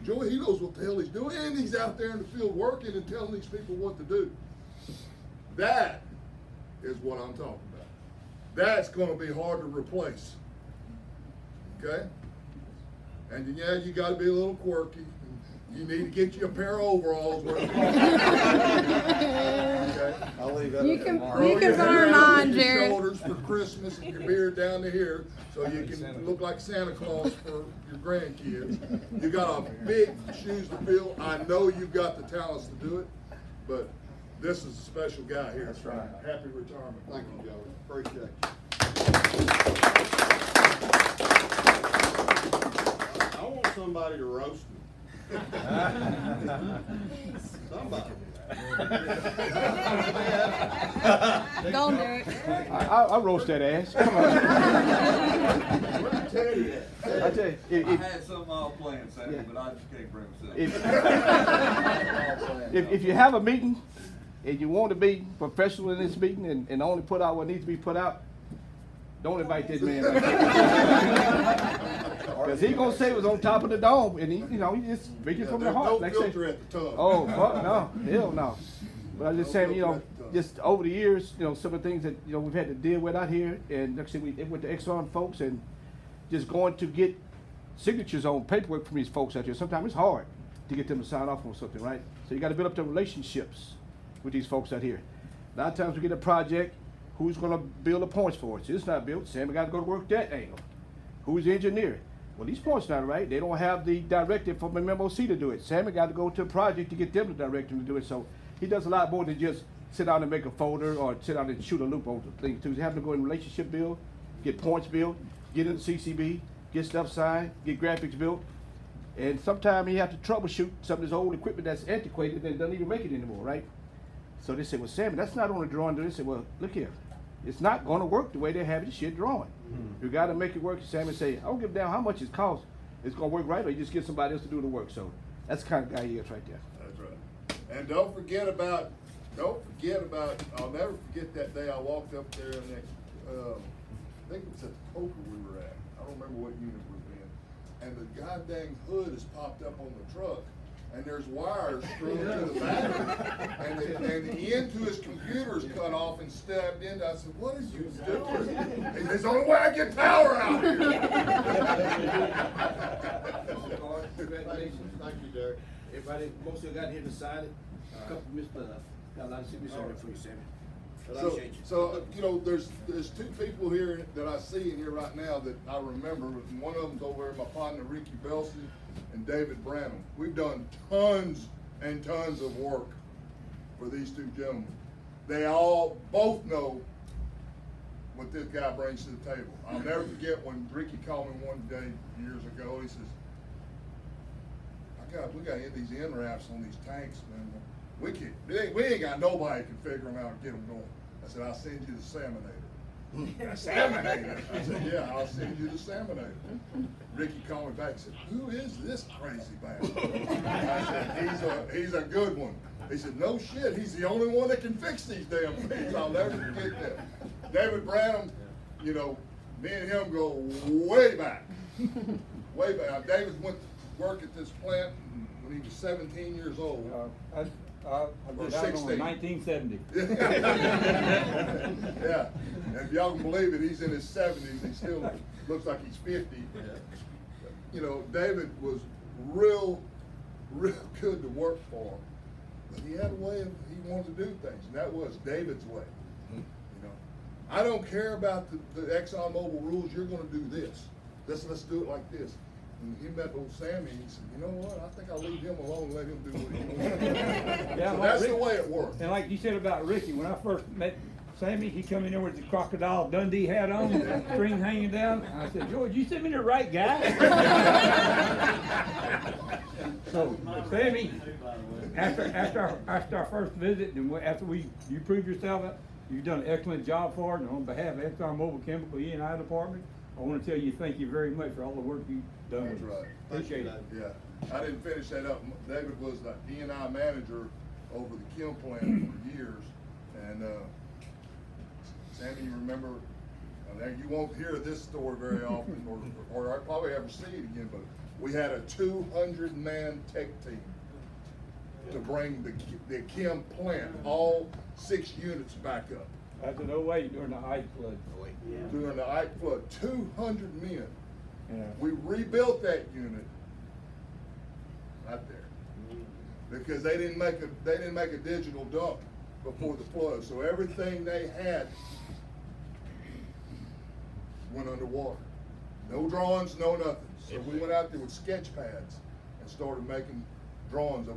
Joey, he knows what the hell he's doing, and he's out there in the field working and telling these people what to do. That is what I'm talking about. That's going to be hard to replace. Okay? And yeah, you got to be a little quirky. You need to get you a pair of overalls. Okay? I'll leave that. You can Grow your put hair her out on, at your Jared. shoulders for Christmas and your beard down to here, so you can look like Santa Claus for your grandkids. You got a big shoes to fill. I know you've got the talents to do it, but this is a special guy here. That's right. Happy retirement. Thank you, Joey. Appreciate it. I want somebody to roast me. Somebody. Go, Derek. I roast that ass. Come on. Where's Teddy at? I tell you, I had something all planned Saturday, Yeah. but I just can't bring myself. if you have a meeting and you want to be professional in this meeting and only put out what needs to be put out, don't invite this man. Because he gonna say it was on top of the dome, and he just speaking from the There's heart. no Like I say, filter at the top. oh fuck no, hell no. But I'm just saying, just over the years, some of the things that we've had to deal with out here, and like I said, we with the Exxon folks, and just going to get signatures on paperwork from these folks out here. Sometimes it's hard to get them to sign off on something, right? So you got to build up the relationships with these folks out here. A lot of times we get a project, who's going to build the points for it? So it's not built. Sammy got to go to work that angle. Who's the engineer? Well, these points not right. They don't have the directive from MMOC to do it. Sammy got to go to a project to get them to direct him to do it. So he does a lot more than just sit down and make a folder or sit down and shoot a loop on the thing. He's having to go in relationship build, get points built, get into CCB, get stuff signed, get graphics built. And sometimes he have to troubleshoot some of this old equipment that's antiquated and doesn't even make it anymore, right? So they said, well, Sammy, that's not on the drawing. They said, well, look here. It's not going to work the way they have this shit drawing. You got to make it work. Sammy say, I don't give a damn how much it costs. It's going to work right, or you just get somebody else to do the work. So that's the kind of guy he is right there. That's right. And don't forget about, I'll never forget that day I walked up there and I think it was at the poker we were at. I don't remember what unit we were in. And the goddamn hood is popped up on the truck, and there's wires screwed to the battery, and the end to his computer is cut off and stabbed in. I said, what is you doing? He said, it's the only way I get power out here. Congratulations. Thank you, Derek. Everybody, most of you got here to sign it. A couple got a lot of signatures on it for you, Sammy. So there's two people here that I see in here right now that I remember. One of them's over there, my partner Ricky Belson and David Branham. We've done tons and tons of work for these two gentlemen. They all both know what this guy brings to the table. I'll never forget when Ricky called me one day years ago. He says, we got these end wraps on these tanks, man. We ain't got nobody can figure them out and get them going. I said, I'll send you the Salmonator. Salmonator? I said, yeah, I'll send you the Salmonator. Ricky called me back and said, who is this crazy bastard? I said, he's a good one. He said, no shit, he's the only one that can fix these damn things. I'll never forget that. David Branham, me and him go way back. Way back. David went to work at this plant when he was 17 years old. I was out in 16. 1970. Yeah, and if y'all can believe it, he's in his 70s. He still looks like he's 50. David was real good to work for, but he had a way he wanted to do things, and that was David's way. I don't care about the ExxonMobil rules. You're going to do this. Let's do it like this. And he met old Sammy, and he said, you know what, I think I'll leave him alone and let him do what he wants. Yeah, So like that's the Rick- way it works. And like you said about Ricky, when I first met Sammy, he come in there with the Crocodile Dundee hat on, string hanging down. I said, George, you sent me the right guy. So Sammy, after our first visit, and after you proved yourself, you've done an excellent job for it. And on behalf of ExxonMobil Chemical E&I Department, I want to tell you thank you very much for all the work you've done. That's right. Appreciate it. Yeah, I didn't finish that up. David was the E&I manager over the Kim plant for years, and Sammy, you remember? You won't hear this story very often, or I probably ever see it again. But We had a 200-man tech team to bring the Kim plant, all 6 units back up. That's an 08 during the Ike flood. During the Ike flood, 200 men. Yeah. We rebuilt that unit right there because they didn't make a digital dump before the flood, so everything they had went underwater. No drawings, no nothing. So we went out there with sketch pads and started making drawings of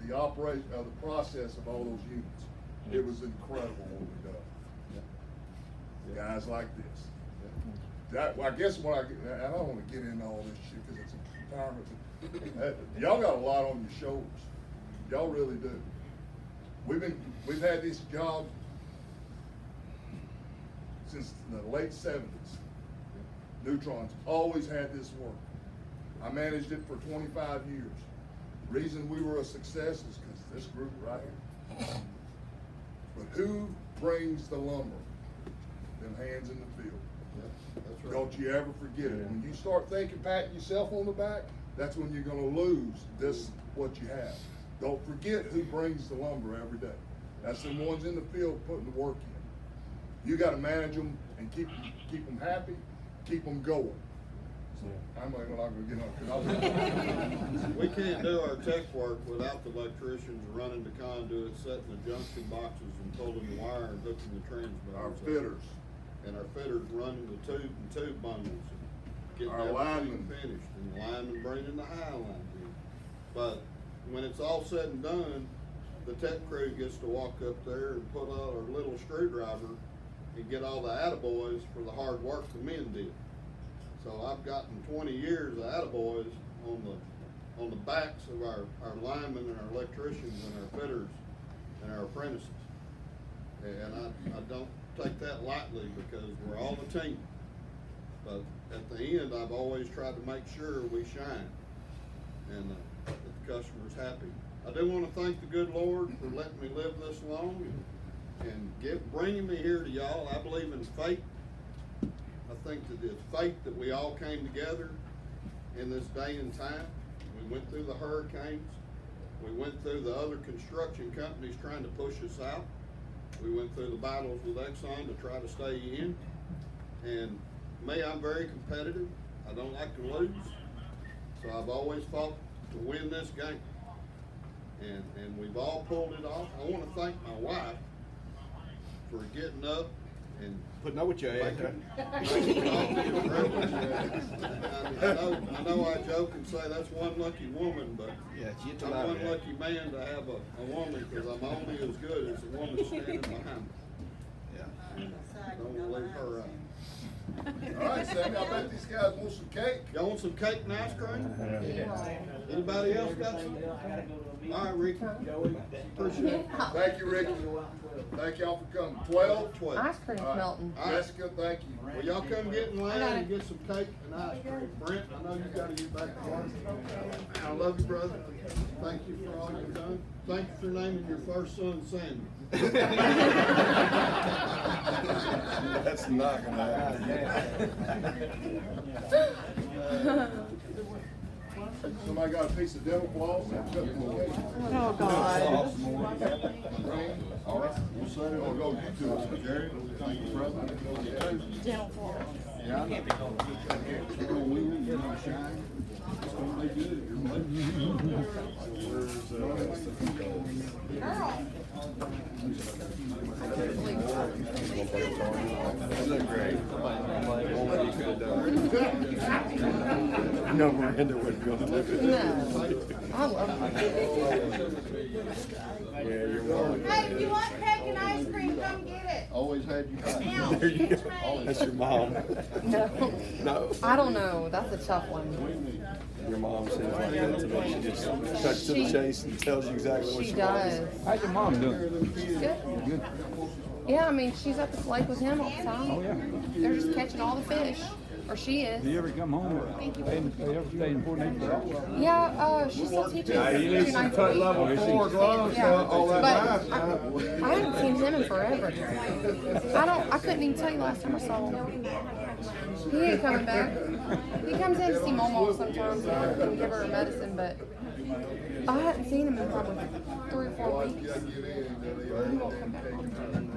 the operation, of the process of all those units. It was incredible what we done. Guys like this. That, well, I guess I don't want to get into all this shit because it's empowerment. Y'all got a lot on your shoulders. Y'all really do. We've had this job since the late 70s. Neutron's always had this work. I managed it for 25 years. The reason we were a success is because this group right here. But who brings the lumber? Them hands in the field. That's right. Don't you ever forget it. When you start thinking, patting yourself on the back, that's when you're gonna lose this, what you have. Don't forget who brings the lumber every day. That's the ones in the field putting the work in. You gotta manage them and keep them happy, keep them going. So, I'm not gonna get on, We can't do our tech work without the electricians running the conduit, setting the junction boxes and pulling the wire and hooking the transmitters. our up. fitters. And our fitters running the tube bundles and getting Our everything linemen. finished, and the linemen bringing the high lines in. But when it's all said and done, the tech crew gets to walk up there and put out our little screwdriver and get all the attaboys for the hard work the men did. So I've gotten 20 years of attaboys on the backs of our linemen and our electricians and our fitters and our apprentices. And I don't take that lightly because we're all a team. But at the end, I've always tried to make sure we shine and that the customer's happy. I do want to thank the good Lord for letting me live this long and bringing me here to y'all. I believe in faith. I think that it's faith that we all came together in this day and time. We went through the hurricanes. We went through the other construction companies trying to push us out. We went through the battles with Exxon to try to stay in. And me, I'm very competitive. I don't like to lose. So I've always fought to win this game. And we've all pulled it off. I want to thank my wife for getting up and Putting up with your ass, right? I know I joke and say that's one lucky woman, but Yeah, she hit the I'm line, one man. lucky man to have a woman, because I'm only as good as the woman standing behind me. Yeah. Don't leave her out. All right, Sammy, I bet these guys want some cake. Y'all want some cake and ice cream? Anybody else got some? All right, Ricky. Appreciate it. Thank you, Ricky. Thank y'all for coming. 12? 12. Ice cream, All right. Milton. Jessica, thank you. Well, y'all come get in line got and it. get some cake and ice cream. Brent, I know you gotta get back to work. I love you, brother. Thank you for all you've done. Thank you for naming your first son Sammy. That's not gonna happen. Somebody got a piece of dental floss? Oh, God. All right. We'll set it. Oh, go, you two. Jerry, thank you, brother. Dental floss. Yeah, I know. We will get our shine. It's gonna be good. You look great. No, Miranda wouldn't go to that. No. I love Yeah, you're welcome. Hey, if you want cake and ice cream, come get it. Always had you back. Now, There you it's go. made. That's your mom. No. No. I don't know. That's a tough one. Your mom seems like that to me. She just cuts to the chase and tells you exactly what She she wants. does. How's your mom doing? She's good. Good. Yeah, I mean, she's at the lake with him all the time. Oh, yeah. They're just catching all the fish. Or she is. Do you ever come home or ever stay in Fort Haven? Yeah, she still teaches 2 nights a week. level 4 gloves, Yeah, all that but math. I haven't seen him in forever. I couldn't even tell you last time I saw him. He ain't coming back. He comes in to see Momo sometimes and give her her medicine, but I hadn't seen him in probably 3 or 4 weeks. He won't come back on.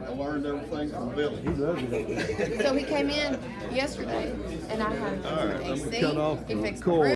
I learned everything from Billy. He loves it over there. So he came in yesterday and I had him a seat. He fixed the room.